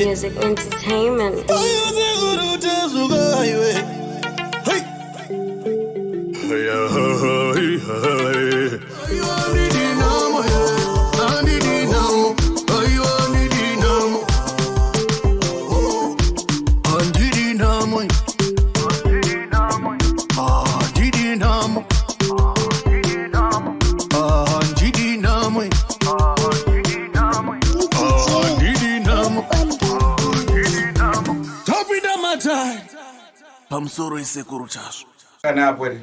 music entertainment. Pamsoro isekuru chazo. Kana hapo ile.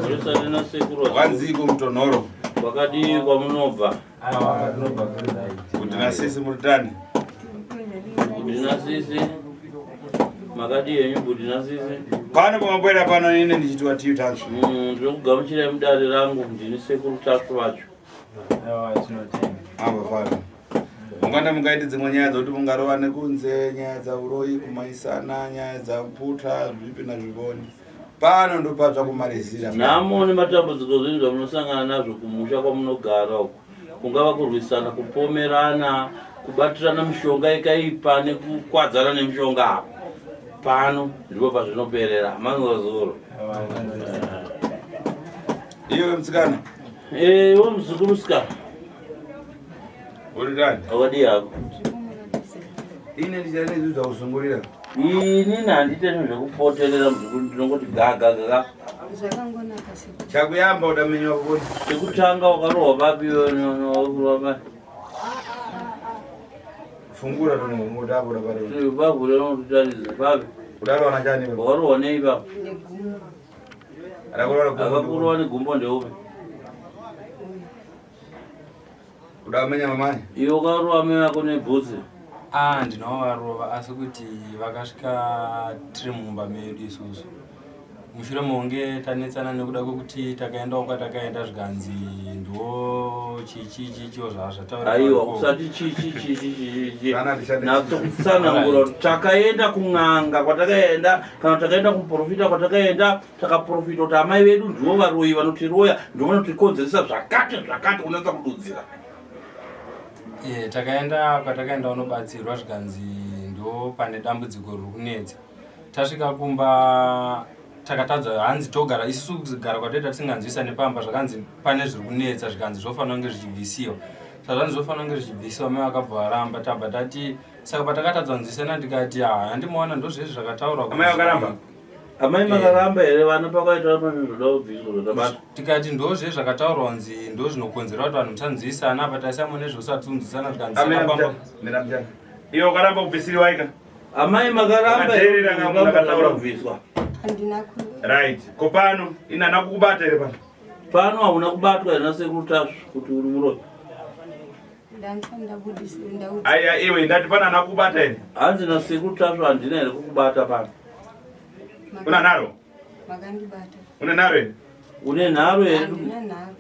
Rusalina sekuru. Wanziko mtonoro. Wakati kwa mnoba. Kuti na sisi murutani. Kuti na sisi. Makati yenyu kuti na sisi. Pano pamabwera pano ine ndichitwa tiu tanzo. Ndikugamuchira mudare rangu ndini sekuru chazo wacho. Amba fana. Munganda mungaiti dzimwe nyaya dzoti mungarova nekunze, nyaya dzauroyi kumaisana, nyaya dzaputa zvipi nazvivoni. Pano ndo pabva kumarizira. Namoni matambudziko zvinhu zvamunosangana nazvo kumusha kwamunogara uko. Kungava kurwisana, kupomerana, kubatirana mishonga ikaipa nekukwadzana nemishonga apo. Pano ndipo pazvinoperera. Manzozoro. Iwe mtsikana? Iwe mzukuru musikana. Uri ndani? Awadi yako. Ine ndichane zvidzo usungurira. Ini nandite zvekupoterera mzukuru ndinongoti gaga. Zvakangonaka se. Chakuyamba udamenywa kuti Chekutanga wakarohwa papi no fungura tono mudapo da pare. Babu lero ndutaliza papi. Udaro na chani baba? Wakarohwa nei papi. Akakurohwa ne gumbo ndeupe. Udamenya mamai? Iyo wakarohwa mai yako nebvudzi. Ndinovarova asi kuti vakasvika tiri mumba medu isusu. Mushure monge tanetsana nekuda kwekuti takaenda kwatakaenda zvikanzi ndo chichichicho zvazvataura. Aiwa kusati chichichichi. Natokutsanangura takaenda kun'anga kwatakaenda kana takaenda kumuprofita kwatakaenda takaprofita kuti amai vedu ndivo varoyi vanotiroya ndivo vanotikonzeresa zvakati unatsa kududzira. Takaenda kwatakaenda unobatsirwa zvikanzi ndo pane dambudziko riri kunetsa. Tasvika kumba takatadza hanzi togara isusu kugara kwatoita tisinganzwisa nepamba zvakanzi pane zviri kunetsa zvikanzi zvofanira kunge zvichibvisiwa. Sezvanzi zvofanira kunge zvichibvisiwa mai vakabva varamba tabva tati saka patakatadza kunzwisana ndikati handimaona ndozvezvi zvakataurwa. Amai vakaramba? Amai makaramba here vana pakaita pane zvoda kubviswa zvatabata. Tikati ndozvezvi zvakataurwa kunzi ndo zvinokonzera kuti vanhu musanzwisana apa taisamo nezvosati tunzwisana zvikanzi sakapamba. Iwe wakaramba kubvisiriwa ika? Amai makaramba here kubviswa. Right. Kopano inana kukubata here pano? Pano hauna kubatwa here nasekuru tasvo kuti uri muroyi. Aya iwe ndati pana ana kukubata here? Hanzi nasekuru tasvo handina here kukubata pano. Una naro? Makandibata. Une naro here? Une naro here? Handina naro.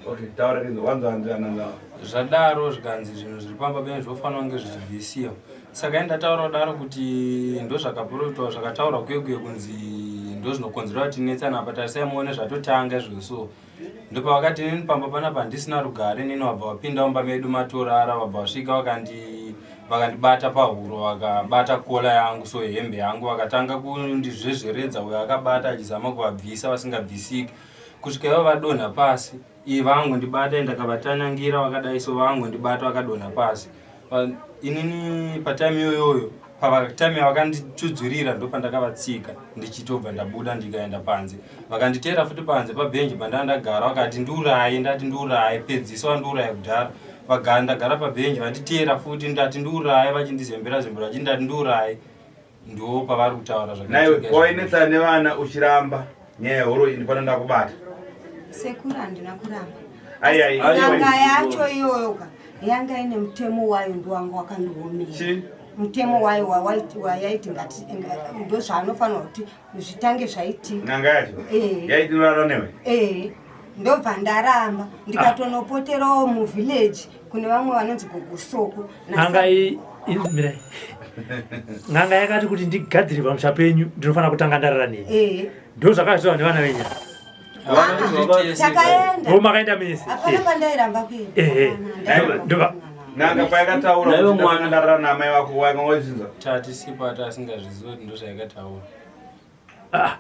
Okay, taura rizo wanzo anzana. Zvadaro zvikanzi zvinhu zviri pamba bene zvofanira kunge zvichibvisiwa. Saka endataura kudaro kuti ndo zvakaprofitwa zvakataurwa kwekuye kunzi ndo zvinokonzera kuti tinetsana apa tasaimuone zvatotanga izvoso. Ndipo vakati nini pamba panapa handisina rugare nini wabva wapinda mumba medu matorara wabva wasvika vakandibata pahuro vakabata kola yangu so hembe yangu vakatanga kundizvezveredza uyo akabata achizama kuvabvisa vasingabvisiki kusvika ivo vadonha pasi iye vangondibata ndakavatanangira vakadai so vangondibata vakadonha pasi. Inini patime iyoyo pavakatime vakanditudzurira ndo pandakavatsika ndichitobva ndabuda ndikaenda panze vakanditeera futi panze pabhenji pandandagara vakati ndiurayi ndati ndiurayi pedzisa wandiurayi kudhara vagara ndagara pabhenji vanditeera futi ndati ndiurayi vachindizembera vachi ndati ndiurayi ndo pavari kutaura naiwe wainetsana nevana uchiramba nyaya horo ini pano ndakubata sekuru handina kuramba nyanga yacho iyoyoka yanga ine mutemo wayo ndiwanga wakandiomera mutemo wayo wayaiti ngati ndo zvaanofanira kuti zvitange zvaitika. Nyanga yacho yaiti norara newe? Ndobva ndaramba ndikatonopoterawo muvillage kune vamwe vanonzi gogosoko. Nganga yakati kuti ndigadzire pamusha penyu ndinofanira kutanga ndarara neni. Ndo zvakaitwa nevana venyu. Takaenda. Makaenda mese. Apana pandairamba kuenda. Nanga payakataura Nayo kuti mwana. ndakandarara namai vako wakangozinza. Tati sipata asingazviziva kuti ndozvayakataura.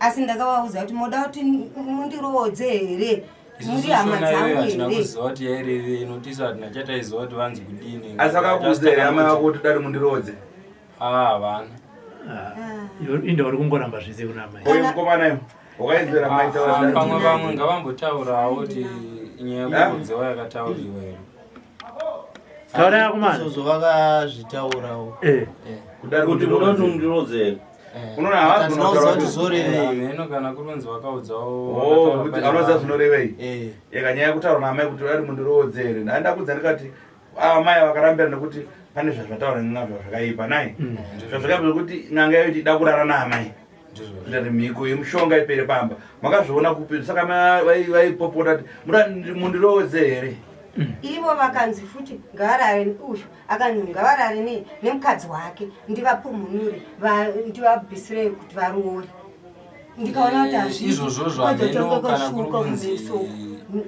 Asi ndakavaudza kuti moda kuti mundirodze here. Muri Isusu hama shona iyoyo dzangu hatina here. kuziva kuti yaireve inotisa kuti nachataiziva kuti vanzi kudini. Asi akakuudza here amai vako kuti dai mundirodze. Havana. Inda uri kungoramba zvese kuna mai. Uyu mukomana iwo wakaenzera mai taura. Pamwe ngavambotaurawo kuti nyaya yekurodzewa yakatauriwa here. Taura yakomana. Izvozvo vakazvitaurawo. Kudai kuti muda kuti mundirodzere. Unoona havasi Tinoziva kuti kunotaura zorevei. Meno kana kuronzi vakaudzawo. kuti anoziva zvinorevei. Yakanyaya kutaura namai kuti dai mundirodzere. Ndakudza ndikati amai vakarambira nekuti pane zvazvataura nen'anga zvakaipa nai. Zvazvakaipa kuti n'anga yayo ida kurara naamai. Kuti mhiko yemushonga ipere pamba. Makazviona kupi saka vaipopota kuti muda mundirodze here. Ivo vakanzi futi ngavarare uyu akanzi ngavarare nemukadzi wake ndivapumhunure ndivabvisire kuti varoore. Ndikaona kuti hazvii. Izvozvo zvameno kana kuri kunzi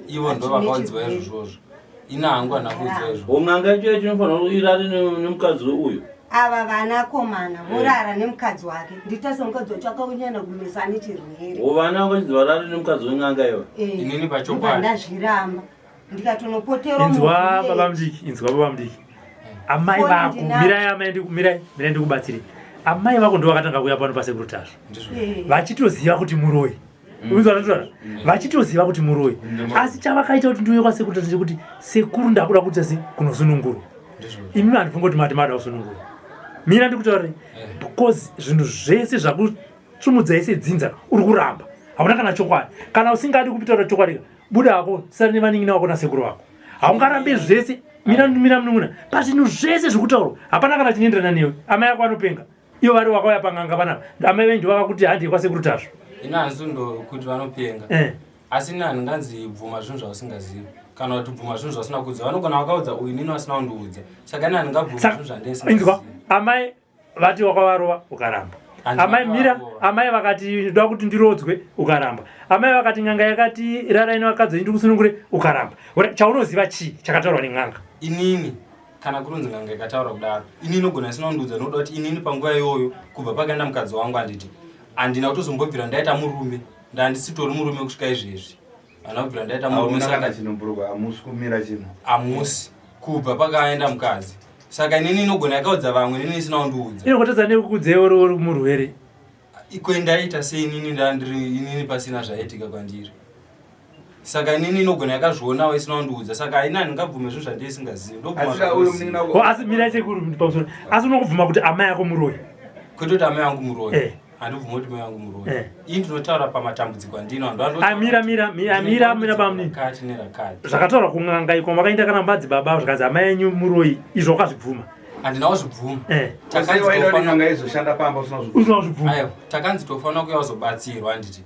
ivo ndo vakaudzwa izvozvo. Ina hangu hana kuudzwa izvo. N'anga icho chinofanira kuti irare nemukadzi uyu. Ava vanakomana vorara nemukadzi wake. Nditase mukadzi wacho akaunyana kumisa nechirwere. Vana vachinzi varare nemukadzi wen'anga iwo. Inini pachokwadi. Ndazviramba. Ndikatonopotera Inzwa baba mudiki. Amai vako mirai ndikubatsire. Amai vako ndo vakatanga kuuya pano paSecuritas. Vachitoziva kuti muroi. Unzwa vachitoziva kuti muroi. Asi chavakaita kuti ndiuye kwaSecuritas kuti sekuru ndakuda kuti asi kunosunungurwa. Imi vanhu fungoti mati mada kusunungurwa. Mina ndikutaurire because zvinhu zvese zvakutsumudza ise dzinza uri kuramba. Hauna kana chokwadi. Kana usingadi kupitaura chokwadi buda hako sara nevaningina wako nasekuru wako. Haungarambe zvese mina munun'una. Pazvinhu zvese zvokutaurwa hapana kana chinoenderana newe. Amai yako anopenga. Ivo vari wakauya pang'anga panapa. Amai venyu vakakuti handi kwaSecuritas. Ina hanzi ndo kuti vanopenga. Asi ina handinganzi bvuma zvinhu zvausingazivi. Kana kuti bvuma zvinhu zvausina kuudza. Vanogona vakaudza uyu nini vasina kundiudza. Saka ina handingabvuma zvinhu zvandisingazivi. Amai vati wakavarova ukaramba. Amai vakati ndoda kuti ndirodzwe ukaramba. Amai vakati n'anga yakati rarai nevakadzi ndikusunungure ukaramba. Chaunoziva chii chakataurwa nen'anga? Inini kana kurunzi n'anga ikataura kudaro. Inini nogona isina kundiudza nokuda kuti inini panguva iyoyo kubva pakaenda mukadzi wangu anditi handina kutozombobvira ndaita murume. Ndandisitori murume kusvika izvezvi. Handina kubvira ndaita murume saka chinomburuka amusi kumira chino. Amusi kubva pakaenda mukadzi. Saka inini inogona yakaudza vamwe inini isina kundiudza. Inokutadza nekukudzeyo uri murwere. Ikwendaita sei inini pasina zvaitika kwandiri. Saka inini inogona yakazvionawo isina kundiudza. Saka haina handingabvume zvinhu zvandisingazivi. Asi mirai sekuru pamusoro. Asi unokubvuma kuti amai yako muroi. Kwete kuti amai yangu muroi. Handibvumi kuti mai yangu muroi. Ini ndinotaura pamatambudziko andino. Mira pamuni. Kati nerakati. Zvakataura kun'anga iko makaenda kana madzibaba zvikazi amai enyu muroi. Izvo wakazvibvuma. Handinawo zvibvuma. Takanzi tofanira kuuya kuzobatsirwa handiti.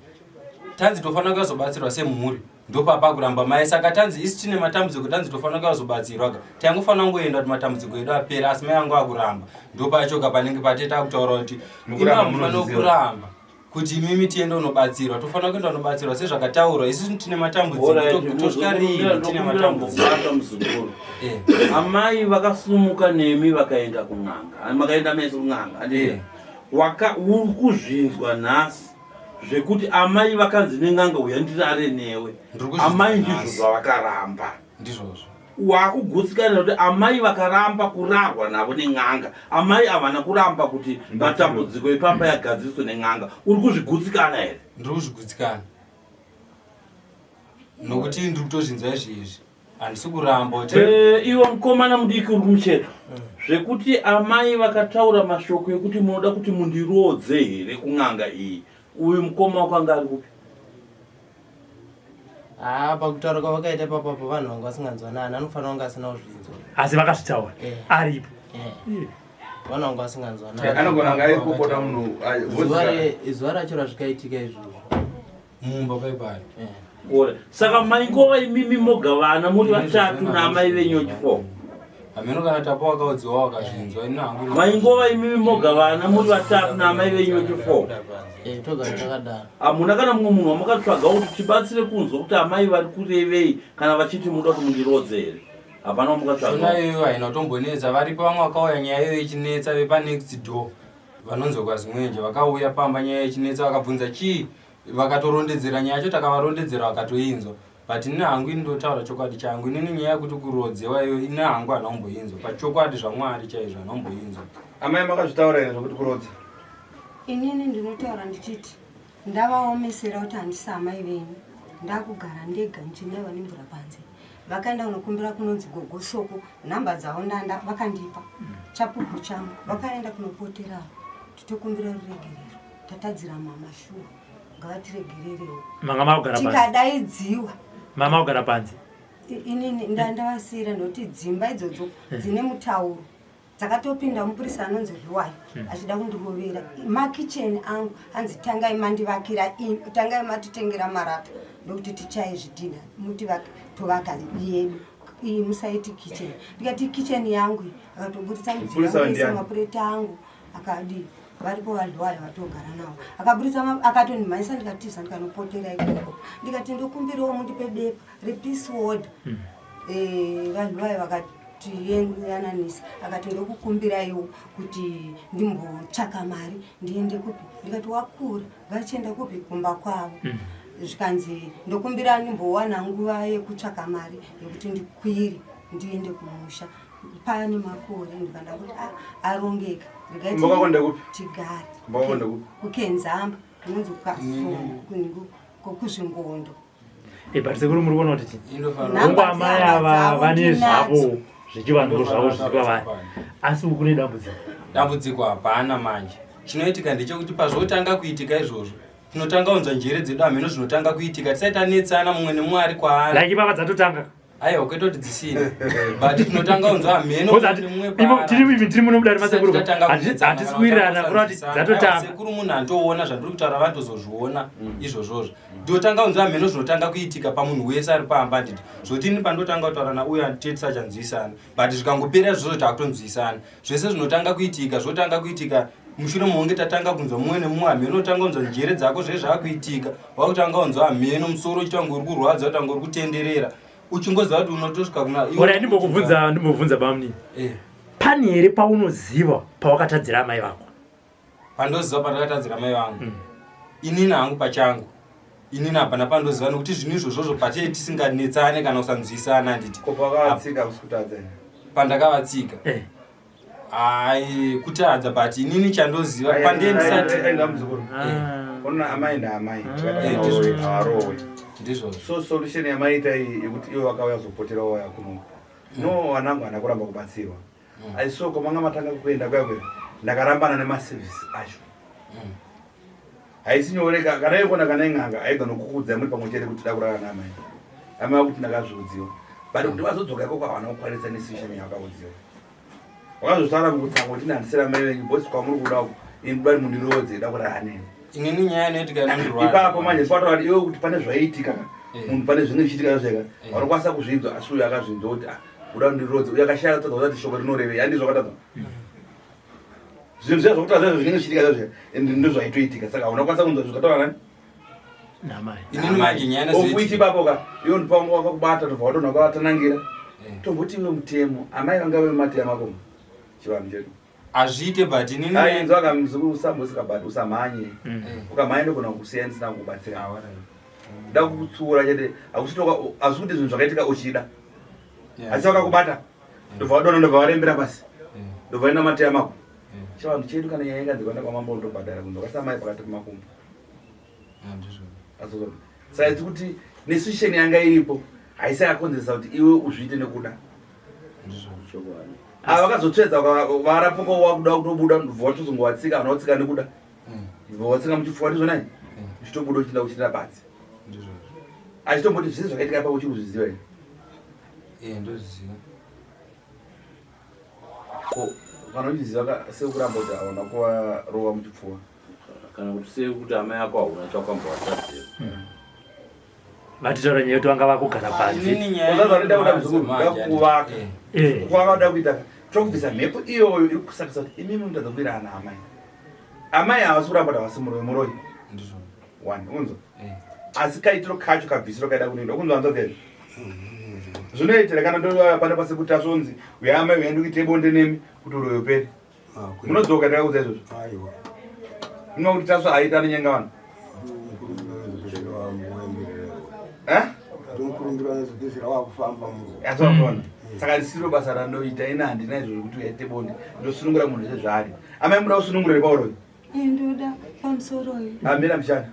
Tanzi tofanira kuuya kuzobatsirwa semhuri. Ndopapa kuramba mai. Saka tanzi isi tine matambudziko tanzi tofanira kuuya kuzobatsirwa. Tangofanira kungoenda kuti matambudziko edu apera asi mai yangu akuramba. Ndopachoka panenge pateta kutaura kuti ina mufanira kuramba. Kuti imimi tiende unobatsirwa. Tofanira kuenda unobatsirwa sezvakataurwa. Isi tine matambudziko. Tosvikari tine matambudziko. Amai vakasumuka nemi vakaenda kun'anga. Makaenda mese kun'anga. Uri kuzvinzwa nhasi zvekuti amai vakanzi nen'anga uya ndirare newe. Amai ndizvo zvavakaramba. Ndizvozvo. Wakugutsikana kuti amai vakaramba kurarwa navo nen'anga. Amai havana kuramba kuti matambudziko epamba yagadziriswe nen'anga. Uri kuzvigutsikana here? Ndiri kuzvigutsikana. Nokuti ndiri kutozvinzwa izvezvi. Handisi kuramba kuti iwo mukomana mudiki uri kumucheto. Zvekuti amai vakataura mashoko ekuti munoda kuti mundirodze here kun'anga iyi. Uyu mukoma wako anga ari kupi? Pakutaura kwavakaita papapo vanhu vanga vasinganzwanani anofanira kunge asina kuzvinzwa. Asi vakazvitaura aripo. Vanhu vanga vasinganzwanani. Anogona ngaipopota munhu zuva racho razvikaitika izvozvo mumba paipai. Saka maingova imimi mogavana muri vatatu naamai venyu vechifoma. Hameno kana tapo wakaudziwa wakazvinzwa ina hangu. Maingova imimi mogavana muri vatatu naamai venyu vechifoma. Togara takadaro. Hamuna kana mumwe munhu wamakatsvaga kuti tibatsire kunzwa kuti amai vari kurevei kana vachiti muda kuti mundirodze here. hapana mukatsvaga zvona iyoyo haina kutombonetsa. Varipo vamwe vakauya nyaya iyoyo ichinetsa vepanext door vanonzi kwaZimwenje vakauya pamba nyaya ichinetsa vakabvunza chii vakatorondedzera nyaya yacho takavarondedzera vakatoinzwa. But ini hangu indotaura chokwadi changu. Inini nyaya yekuti kurodzewa iyo ina hangu hana kumboinzwa. Pachokwadi zvaMwari chaizvo hana kumboinzva. Amai makazvitaura here zvokuti kurodza? Inini ndinotaura ndichiti ndavaomesera kuti handisi amai venyu. Ndakugara ndega ndichinaiwa nemvura panze. Vakaenda kunokumbira kunonzi Gogosoko, nhamba dzavo ndanda vakandipa. Chapupu changu vakaenda kunopotera. Titokumbira ruregerero. Tatadzira mama shuwa. Ngavatiregererewo. Manga makugara panze. Tikadaidziwa. Mama makugara panze. Inini ndandavasira noti dzimba idzodzo dzine mutauro. Dzakatopinda mupurisa anonzi Rwai achida kundirovera. Makicheni angu hanzi tangai mandivakira tangai matitengera marata ndokuti tichaizvidhina muti tovaka yedu iyi musaiti kicheni. Ndikati kicheni yangu akatoburitsa mudziyo mapureta angu akadi varipo vaRwai vatogara navo akaburitsa akatonimhanyisa ndikatiza ndikanopotera ikoko ndikati ndokumbirawo mundipe bepa repeace word vaRwai vakati tiyananisa akati ndokukumbiraiwo kuti ndimbotsvaka mari ndiende kupi. Ndikati wakura vachienda kupi kumba kwavo. Zvikanzi ndokumbira ndimbowana nguva yekutsvaka mari yekuti ndikwire ndiende kumusha. Pane makore ndikanda kuti arongeka tigare kukenzamba kunonzi kuzvingondo. But sekuru muri kuona kuti ungu amai ava vane zvavo zvichivanhu zvavo zvichipa vanhu. Asi kune dambudziko. Dambudziko hapana manje. Chinoitika ndechekuti pazvotanga kuitika izvozvo tinotanga kunzwa njere dzedu ameno zvinotanga kuitika tisati tanetsana mumwe nemumwe ari kwaari. Like baba dzatotanga. Aiwa kwete kuti dzisina. But tinotanga kunzwa ameno nemumwe paari. Tiri muno mudari masekuru. Hatisikuwirirana kurati dzatotanga. Sekuru munhu andoona zvandiri kutaura vantozozviona izvozvozvo. Ndotanga kunzwa ameno zvinotanga kuitika pamunhu wese ari pamba nditi. Zvotini pandotanga kutaura nauyo anditeti chanzwisana. But zvikangopera izvozvo takutonzwisana. Zvese zvinotanga kuitika zvotanga kuitika mushure monge tatanga kunzwa mumwe nemumwe ameno otanga kunzwa njere dzako zvezvakuitika. Wakutanga kunzwa ameno musoro uchitanga uri kurwadza utanga uri kutenderera. Uchingoziva kuti unotosvika kuna iwe. Ora ndimbokubvunza bamuni. Pane here paunoziva pawakatadzira amai vako? Pandoziva pandakatadzira mai vangu. Inini hangu pachangu. Inini hapana pandoziva nokuti zvinhu izvozvo patei tisinganetsane kana kusanzwisana nditi. Kopakatsika kusukutadza. Pandakavatsika. Ai kutadza but inini chandoziva pandei ndisati. Ona amai ndaamai. Ndizvo. So solution yamaita yekuti iwe wakauya zopotera waya kuno. No wanangu anakuramba kubatsirwa. Aiso komanga matanga kuenda kwakwe. Ndakarambana nemaservice acho. Aisinyoreka kana yekona kana inganga aiga nokukudza muri pamwe chete kuti dakurara namai. Amai kuti ndakazviudziwa. But kuti vazodzoka ikoko hawana kukwanisa nesolution yakaudziwa. Wakazotara mukutsango kuti ndandisira mai venyu bosi kwamuri kuda indibari mundirodze dakurara neni. Inini nyaya inoitika nandurwadza. Ipapo manje kwatoti iwe kuti pane zvaitika munhu pane zvimwe zvichitika zvega vanokwanisa kuzvinzwa asi uyo akazvinzwa kuti uda kundirodze uyo akashaya kutadza kuti shoko rinorevei handizvo akatadza zvinhu zviya zvokutadza izvo zvinenge zvichitika zvega ende ndozvaitoitika saka unokwanisa kunzwa zvikataura nani namai. Inini manje nyaya nozoitika ofuiti ipapo ka iwe ndipangu wakakubata tobva watonha wakatanangira tomboti iwe mutemo amai vanga vematema koma chivanhu chedu azviite but inini ainzwa akamuzukuru usambosika but usamhanye ukamhanya ndogona kusiya ndisina kubatsira da kukutsura chete akuti zvinhu zvakaitika uchida asi wakakubata ndobva wadona ndobva warembera pasi ndobva ina mateya mako chivanhu chedu kana nyaya ingadzikanda kwamambo ndobhadhara kundokasamai pakati pemakumbo saka kuti nesituation yanga iripo haisi akakonzeresa kuti iwe uzviite nekuda vakazotsvedza varapoko wakuda kutobuda ndobva watozongowatsika kana watsika nekuda ndobva watsika muchipfuwa ndizvo nai uchitobuda uchienda kuchitira pasi achitomboti zvese zvakaitika ipapo uchiri kuzviziva here ndoziva kana uchiziva sekuramba kuti hauna kuvarova muchipfuwa kana kuti sekuti amai ako hauna chakwambowatadzira vatitaura nyaya yekuti vanga vakugara panze uzazvanida kuda muzukuru kuvaka kuvaka uda kuita tokubvisa mhepo iyoyo iri kusakisa kuti imimi mutadza kuwira ana amai amai havasi kuramba kuti havasi muroi muroi one unzwa asi kaitiro kacho kabvisiro kaida kunoenda kunzwa nzwa zvezvo zvinoitira kana ndouya pano pasi kuti asonzi uyama uende kuite bonde nemi kuti uroyo peri munodzoka ndakaudza izvozvo ino kuti tasva aita anonyenga vanhu asivafona saka risiro basa ranoita ina handina izvozvo kuti uyaite bonde ndosunungura munhu zvezvaari amai muda kusunungura nepauroyi ndoda pamusoroyo amira mushana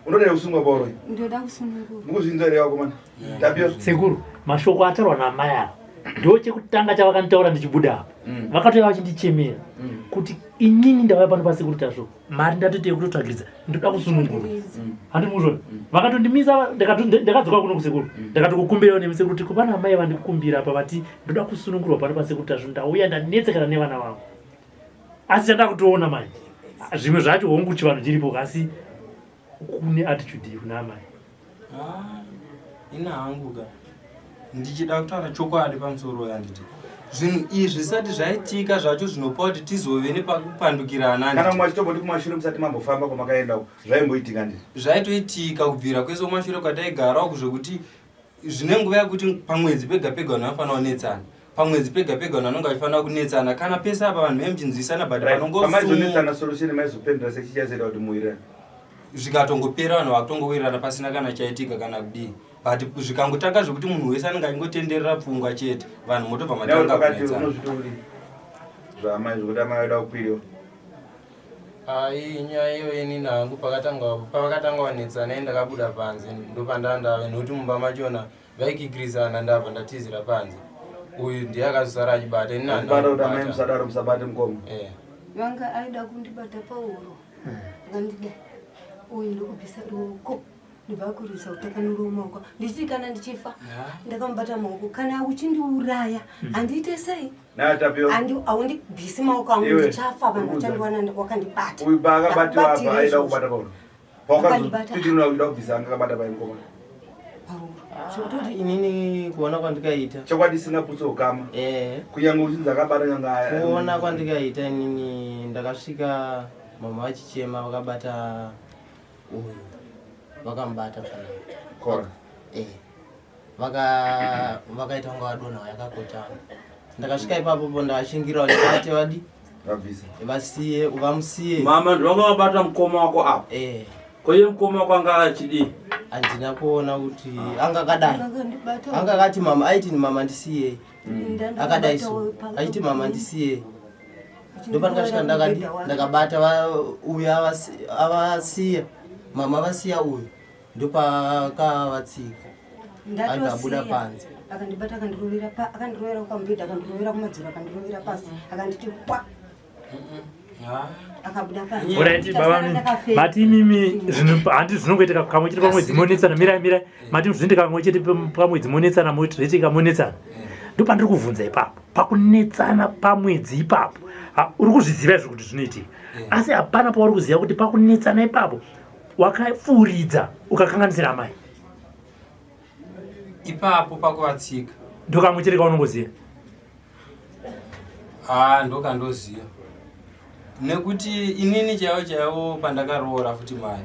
unoda kusungwa pauroyi ndoda kusunungura mukuzvinzwa here Vakomana tapio sekuru mashoko atarwa namai ava ndo chekutanga chavakanitaura ndichibuda apa vakatouya vachindichemera kuti inini ndavaya pano pasekuru tasvo mari ndatoti yekutotsvagiridza ndoda kusunungura handimuzvona vakatondimisa ndakadzoka kuno kusekuru ndakatokukumbirawo nemisekuru kuti kupana amai vandikukumbira apa vati ndoda kusunungurwa pano pasekuru tasvo ndauya ndanetsekana nevana vavo asi chanda kutoona mai zvimwe zvacho hongu chivanhu chiripo asi kune attitude kuna amai ina hanguga ndichida kutaura chokwadi pamusoro yanditi zvinhu izvi zvisati zvaitika zvacho zvinopa kuti tizove nepakupandukirana kana mwachitomboti kumashure musati mambofamba kwamakaendako zvaimboitika ndii zvaitoitika kubvira kwese kumashure kwataigarawo kuzvokuti zvine nguva yekuti pamwedzi pega pega vanhu vanofanira kunetsana pamwedzi pega pega vanhu vanonga vachifanira kunetsana kana pese apa vanhu vemchinzwisana but panongopamaizonetsana solution maizopendura sechichazoita kuti muwirirane zvikatongopera vanhu vakutongowirirana pasina kana chaitika kana kudii but zvikangotanga zvokuti munhu wese anenge achingotenderera pfungwa chete vanhu motobva matanga kunetsana zvamai zvokuti amai vaida kukwiriwa ai nyaya iyo inini hangu pavakatanga vanetsana endakabuda panze ndopandandave nokuti mumba machona vaikigirizana ndabva ndatizira panze uyu ndiye akazosara achibata ininiamai musadaro musabate mukoma vanga aida kundibata pauro akandida uyu ndokubvisa ruoko ndibvakurisa utakanura maoko ndichiti kana ndichifa ndakamubata maoko kana uchindiuraya handiite sei haundibvisi maoko angu ndichafa vanhu vachandiwana wakandibata uyu paakabatiwa apa aida kubata pauro paukazopitinuda kuida kubvisa angakabata paimukoma zvokutoti inini kuona kwandikaita chokwadi isingaputsa ukama kunyange uchinzi akabata nyanga kuona kwandikaita inini ndakasvika mama vachichema vakabata uyu vakamubata kora vakaita kunga vadonha yakakotama ndakasvika ipapopo ndakashingirawo ndikati vadi vasiye vamusiye mama ndivanga vabata mukoma wako apa koye mukoma wako anga achidii handina kuona kuti angakadai angakati mama aiti ni mama ndisiye akadai so aiti mama ndisiye ndopandikasvika ndakabata uyu avasiya mama vasiya uyu ndopakavatsika akabuda panze akandibata akandirovera kwamubhedha akandirovera kumadziro akandirovera pasi akanditi kwa Alright, baba mati mimi handi zvinongoitika kamwe chete pamwedzi monetsana mirai mati zvinondika kamwe chete pamwedzi monetsana moti zviitika monetsana ndo pandiri kuvhunza ipapo pakunetsana pamwedzi ipapo uri kuzviziva izvo kuti zvinoitika asi hapana pauri kuziva kuti pakunetsana ipapo wakafuridza ukakanganisira amai ipapo pakuvatsika ndo kamwe chete kaunongoziva ndokandoziva nekuti inini chaiwo pandakaroora futi mai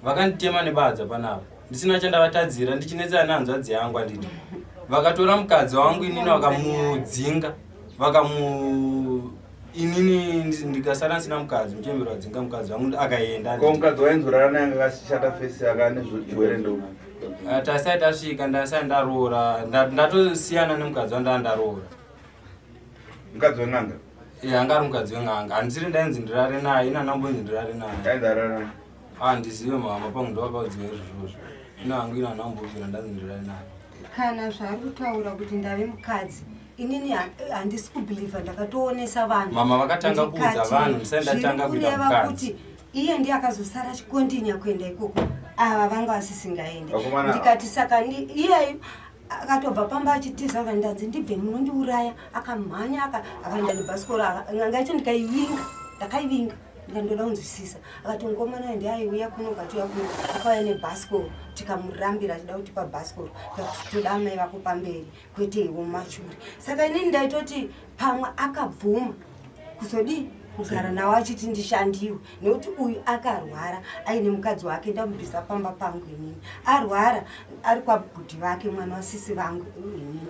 vakanditema nebadza panapa ndisina chandavatadzira ndichinetsana nehanzvadzi yangu anditi vakatora mukadzi wangu inini vakamudzinga inini ndikasara nsina mukadzi muchembero wadzinga mukadzi wangu akaenda ko mukadzi wainzorara naye anga akashata fesi akane zviwere ndo tasai tasvika ndasai ndaroora ndatosiyana nemukadzi wandandaroora mukadzi wen'anga anga ari mukadzi wen'anga handisiri ndainzi ndirare naye ina nambonzi ndirare naye handizive mama pangu ndovakaudziva izvozvo ina hangu ina nambovira ndanzi ndirare naye kana zvaari kutaura kuti ndave mukadzi inini handisi kubhilivha ndakatoonesa vanhu mama vakatanga kuudza vanhu ndisai ndatanga kuita mukadzi kuti iye ndiye akazosara achikontinya kuenda ikoko ava vanga vasisingaende ndikati saka iyeyo akatobva pamba achitiza akandanzi ndibve munondiuraya akamhanya akaenda nebhasikoro nganga yacho ndakaivinga ndikandoda kunzwisisa akati mukomana ndi aiuya kuno ukatiuya kuno akauya nebhasikoro tikamurambira achida kuti pabhasikoro toda amai vako pamberi kwete iwo mumashure saka inini ndaitoti pamwe akabvuma kuzodii kugara nawo achiti ndishandiwe nekuti uyu akarwara aine mukadzi wake ndamubvisa pamba pangu inini arwara ari kwabhudhi vake mwana wasisi vangu inini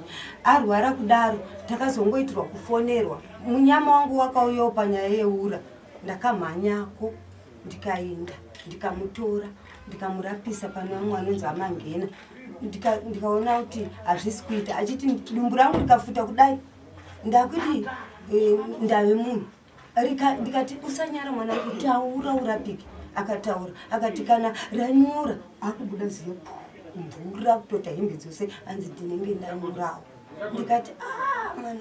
arwara kudaro takazongoitirwa kufonerwa munyama wangu wakauyawo panyaya yeura ndakamhanyako ndikaenda ndikamutora ndikamurapisa pane vamwe anonzi Amangena ndikaona kuti hazvisi kuita achiti dumbu rangu rikafuta kudai ndakuti ndave munhu ndikati usanyara mwana kutaura urapike akataura akati kana ranyura akubuda zipo mvura kutota hembe dzose anzi ndinenge ndanyurawo ndikati mwana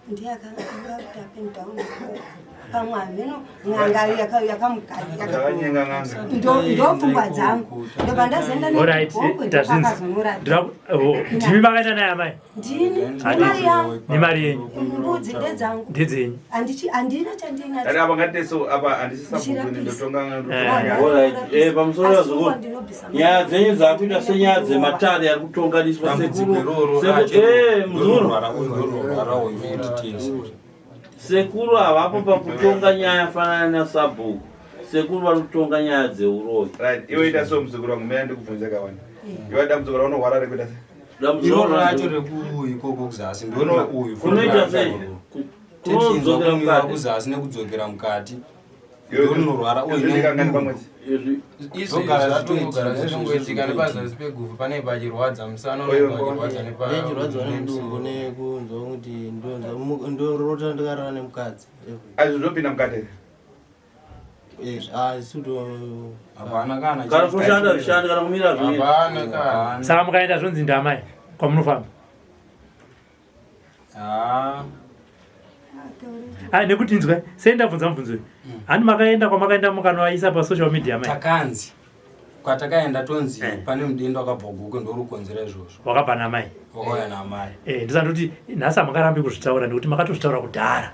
ndiye akanga kuti apendawuni pamwe ameno n'anga ndopfungwa dzangu ndoba ndazoenda ndimi makaenda naye Amai mari yangu nemari yenyu mbudzi ndedzangu ndedzenyu handina chandinacho apa ngateso apa handisisabvuni ndotonga pamusoro yazvo nyaya dzenyu dzakuita senyaya dzematare ari kutonganiswa sekuru havapo pakutonga nyaya fanana nasabhuku sekuru vari kutonga nyaya dzeuroyi iwe ita so muzukuru wangu mea ndikubvunza kawanda iwe dambudziko raunorwara rekuita se dambudziko racho rekuikoko kuzasi ndoona uyu kunoita sei kunodzokera mukati kuzasi nekudzokera mukati ndonorwara uikangani pamwedzi izogara zvatongoitika nepazasi peguvhu pane pachirwadza musana pachirwadza nepachirwadza nemudumbu nekunzwa kuti ndorota ndikarara nemukadzi azvi zvopinda mukati hapana kana kana kushanda zvishandi kana kumira zviri hapana kana saka mukaenda zvonzi ndamai kwamunofamba nekuti inzwa sei ndabvunza mubvunzo handi makaenda kwamakaenda mukanoaisa pasocial media mai takanzi kwatakaenda tonzi pane mudendo akabva guke ndorukonzera izvozvo wakabva namai wakauya naamai ndisandoti nhasi hamungarambi kuzvitaura nekuti makatozvitaura kudhara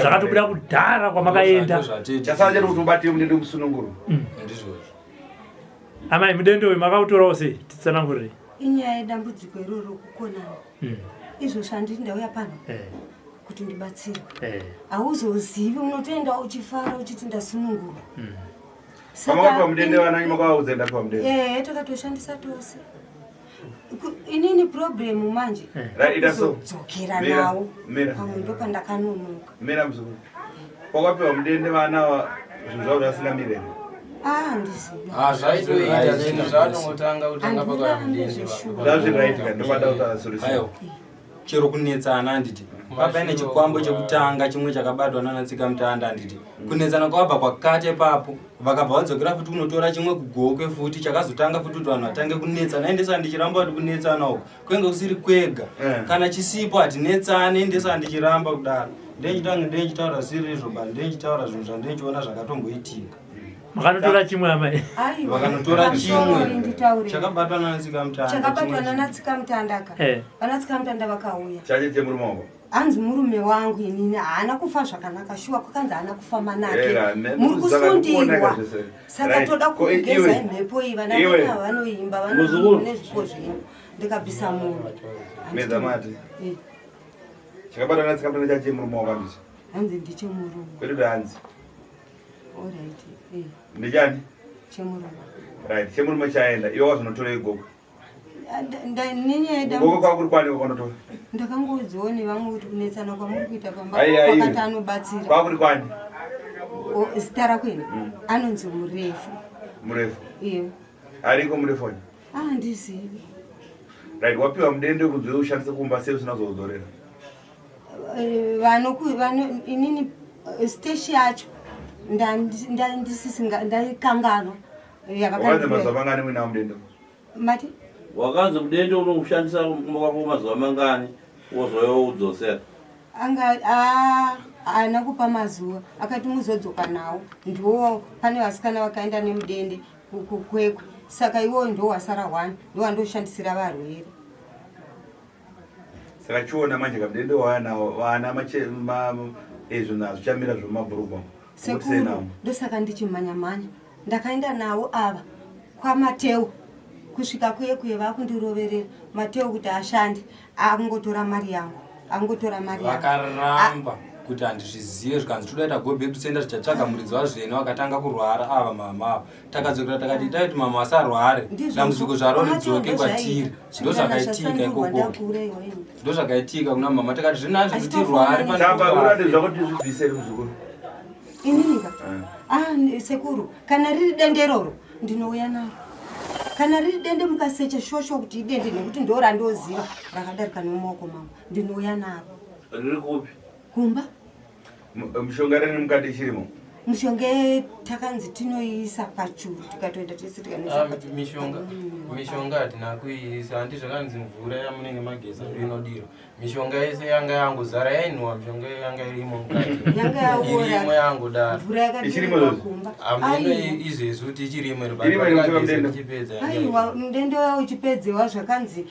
zvakatobuda kudhara kwamakaenda chasara chati kuti ubatire mudendo musununguru ndizvozvo Amai mudendo uyu makautorawo sei titsanangurire inyaya yedambudziko iroro kukonana izvozvo handiti ndauya pano kuti ndibatsirwe hauzozivi unotoenda uchifara uchiti ndasunungura Saka mudende vananyu makaudza ndapiwa mudende takatoshandisa tose inini problem manje ida so dzokera nawo pamwe ndopandakanonoka mira muzukuru kwakapiwa mudende vana zvinhu zvavo zvasingamirenga zvaitoita zvinhu zvaanongotanga kutanga pakauya mudende zvazviraitika ndopanda kutaura solution chero kunetsana handiti papaine chikwambo chekutanga chimwe chakabatwa nanatsika mutanda handiti kunetsana kwabva kwakati papo vakabva vadzokera futi kunotora chimwe kugoke futi chakazotanga futi kuti vanhu vatange kunetsana endesa ndichiramba kuti kunetsana uko kwenge kusiri kwega kana chisipo hatinetsane endesa ndichiramba kudaro ndenchitaura ziri izvo ba ndenchitaura zvinhu zvandenchiona zvakatongoitika makanotora chimwe Amai vakanotora chimwe chakabatwa nanatsika mutandaka vanatsika mutanda vakauya chacheche muri maoko hanzi murume wangu inini haana kufa zvakanaka shuwa kwakanzi haana kufa manake muri kusundirwa saka toda kugeza mhepo iyi vana vana vanoimba vanezvipo zvenyu ndikabvisa munhu meza mati chakabatwa nanatsika mutanda chacheche muri maoko handiti hanzi ndichemurume kweduda hanzi alright ndichani chemurume right chemurume chaenda iwe wazvinotora igoko ninyeeda goko kwakuri kwani kwanotora ndakangoudzawo nevamwe kuti kunetsana kwamuri kuita pamba kwakati anobatsira kwakuri kwani zita rakwena anonzi murefu iyo ariko murefu wani handizivi right wapiwa mudende kunzwe ushandise kumba sei usina kuzodzorera inini steshi yacho ndaikanganwa wakanze mazuva mangani mwina mudende mati wakanze mudende unokushandisa kumba kwako mazuva mangani wozoyo udzosera haana kupa mazuva akati muzodzoka nawo ndo pane vasikana vakaenda nemudende kukwekwe saka iwoyo ndo wasara 1 ndo wandoshandisira varwere saka chiona manje kamudende waanawo vana izvo nazvo chamira zvomabhurugwa sekuru ndosaka ndichimhanyamhanya ndakaenda nawo ava kwamateo kusvika kwekuye vakundiroverera mateo kuti ashande angotora mari yangu vakaramba kuti handizvizive zvikanzi todaita go back to center tichatsvaga muridzi wazvene wakatanga kurwara ava mama ava takadzokera takati itai kuti mama asarware dambudziko zvaro ridzoke kwatiri ndo zvakaitika ikoko ndo zvakaitika kuna mama takati zvinazvo kuti rware zvakuti zvibviseri muzukuru ininika sekuru kana riri denderoro ndinouya naro kana riri dende mukasecha shosho kuti idende nekuti ndo randoziva rakadarika nemumaoko mangu ndinouya naro riri kupi kumba mishonga rini mukati ichirimo mushonga takanzi tinoiisa pachuru tikatoenda tese mishonga hatina kuiisa handi zvakanzi mvura yamunenge mageza inodiro mishonga yese yanga yangozara yainwa mishonga yanga irimo mukati irimo yangodaro ameno izvezvi kuti ichirimo ichipedza aiwa mudende uchipedzewa zvakanzi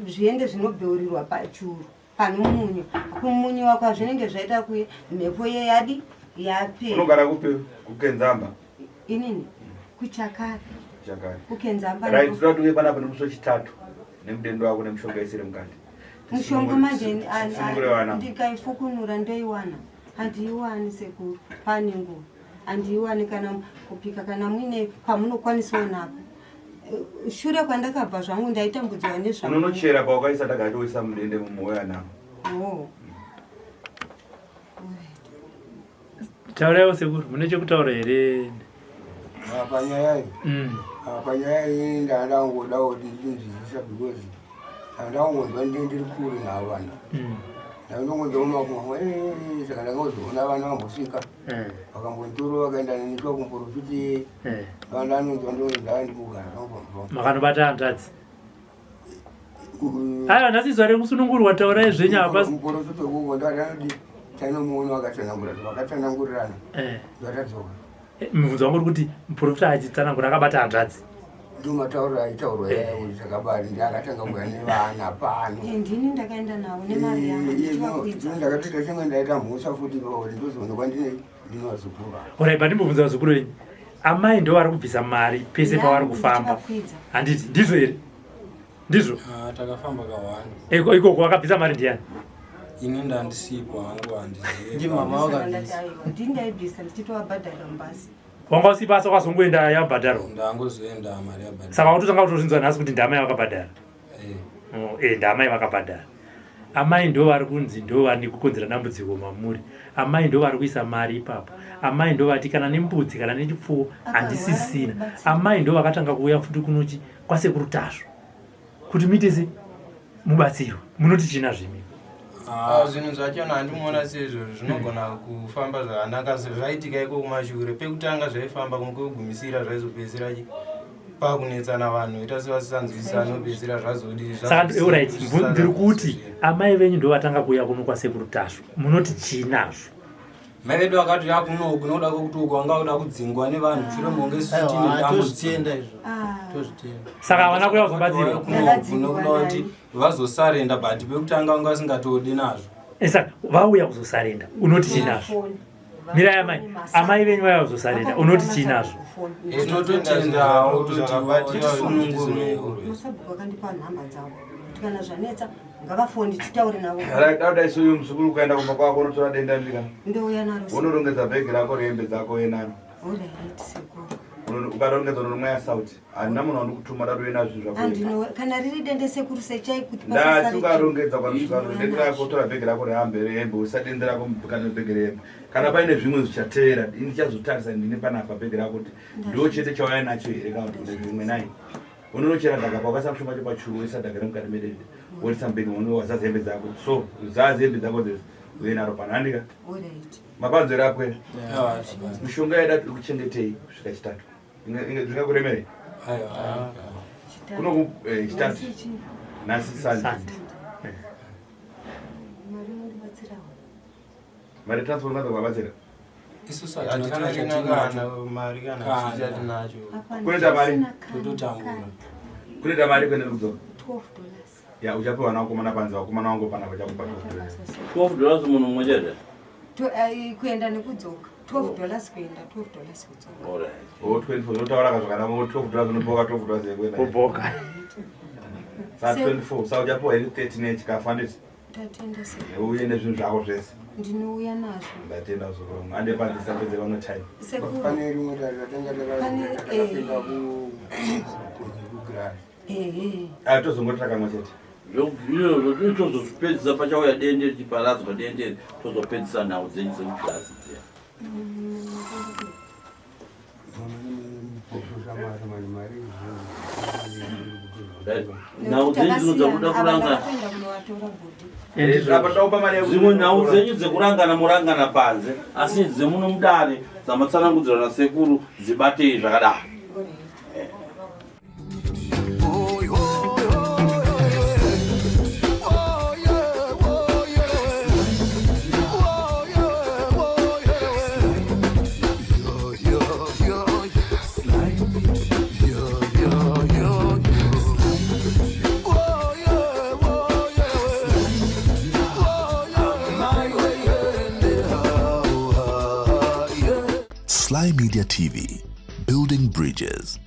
zviende zvinobheurirwa pachuru pano munyu kumunyu wako zvinenge zvaita kuye mhepo yeyadi yape unogara kupi kukenzamba inini kuchakari kukenzamba right tinoda tuye panapa nemuso chitatu nemudendo wako nemishonga isiri mukati mushonga manje ndikaifukunura ndoiwana handiiwani sekuru pane nguva handiiwani kana kupika kana muine pamunokwanisawo napo shure kwandakabva zvangu ndaitambudziwa nezvangu unonochera pawakaisa takatoisa mudende mumwoyo anavo tauraiwo sekuru mune chekutaura here panyaya iyi ndandangoda kuti ndinzwisisa because ndandangonzwa ndiri kure navo vana ndandongonzwa kumakumwa saka ndangozoona vana vambosvika vakambontora vakaenda nenyika kumprofiti vandanonzwa ndonzaa ndikugara navo makanobata handadzi aiwa nhasizwa rekusunungurwa taurai zvenyapa kumprofiti wekuko ndanodi tainomuona vakatsanangurirana ndatadzoka mubvunzo wangu uri kuti muprofita achitsanangura akabata handadzi ndomatauro aitaurwa yayo zvakabari ndiakatanga kuya nevana pano ndini ndakaenda navo nemari yangu ndakatoita senge ndaita mhosva futi kuti ndozoona kwandinozukura orai pandimbobvunza vazukuru venyu amai ndo vari kubvisa mari pese pavari kufamba handiti ndizvo here ndizvo takafamba kawanda ikoko wakabvisa mari ndiani ini ndandisipo hangu handizivi mama wakabvisa ndindaibvisa ndichitovabhadharira mbasi wanga usipa asa wakazongoenda yabhadharwa ndangozoenda mari yabhadhara saka watotanga kutozvinzwa nhasi kuti ndamai vakabhadhara ndamai vakabhadhara amai ndo vari kunzi ndo vari kukonzera dambudziko mamuri amai ndo vari kuisa mari ipapo amai ndo vati kana nembudzi kana nechipfuwo handisisina amai ndo vakatanga kuuya futi kunochi kwasekurutazvo kuti muitese mubatsiro munoti china zvimi zvinhu zvachona handimuona sezvo zvinogona kufamba zvakanaka zvaitika iko kumashure pekutanga zvaifamba kugumisira zvaizopedzisira pakunetsana vanhu ita sevasisanzwisisa nopedzisira zvazodii saka ndiri kuti amai venyu ndo vatanga kuuya kuno kwasekurutazvo munoti chinazvo mai vedu vakati yakunoku nokuda kwekuti uko wanga uda kudzingwa nevanhu mushure monge tozvitenda izvo saka havana kuya kuzobatsirwa nokuda kuti vazosarenda but pekutanga vanga vasingatodi nazvo saka vauya kuzosarenda unoti chinazvo mirai amai venyu vauya kuzosarenda unoti chinazvo tinototendawo vakandipa nhamba dzavo kuti kana zvanetsa ngavafondi titaure navo dauda isuyo muzukuru kuenda kumba kwako unotora denda ndika ndouya naro unorongedza bhegi rako rehembe dzako enaro ukarongedza unomwe yasauti handina munhu wandikutuma dadoena zvinhu zvako kana riri dende sekuru sechai kuti ndati ukarongedza kwanosvika dende rako utora bhegi rako rehembe usa dende rako kana bhegi rehembe kana paine zvimwe zvichateera ndichazotarisa ndine panapa bhegi rako kuti ndo chete chauya nacho here kana kuti zvimwe nai unonochera dhaka pakasa mushoma cho pachuru uisa dhaka remukati medende woisa mberi unowaza zembe dzako so zazembe dzako uyenaro panhandika mapanzo ere apwera mishonga yaida tiri kuchengetei kusvika chitatu zvingakuremerei kuno chitatu nhasi sande mari transport maza kwabatsira isusu mari kana tinacho kunoita mari tototambura kunoita mari kuendera kudzoka $12 ya uchapiwa nawakomana panza wakomana wangu pana vachakupa $12 munhu mumwe chete kuenda nekudzoka $12 kuenda $12 kudzoka 24 unotaura kazvakanaka $12 unoboka $12 yekuenda kuboka saa 24 saa uchapiwa iri 13 echikafu handiti Tatenda se. Uye nezvinhu zvako zvese. Ndinouya nazvo. Ndatenda zvikuru. Ande pandisa pedze vano time. Sekuru. Pane rimwe tatenga takafika ku tozongotira kamwe chete. Zvozvo tozozvipedzisa pachauya dendere chiparadzwa dendere tozopedzisa nhau dzenyu dzemukirasi dziya. Nhau dzenyu dzinodza kuda kurangana. Dzimwe nhau dzenyu dzekurangana murangana panze asi dzemuno mudare dzamatsanangudzirwa nasekuru dzibatei zvakadaro. Sly Media TV, building bridges.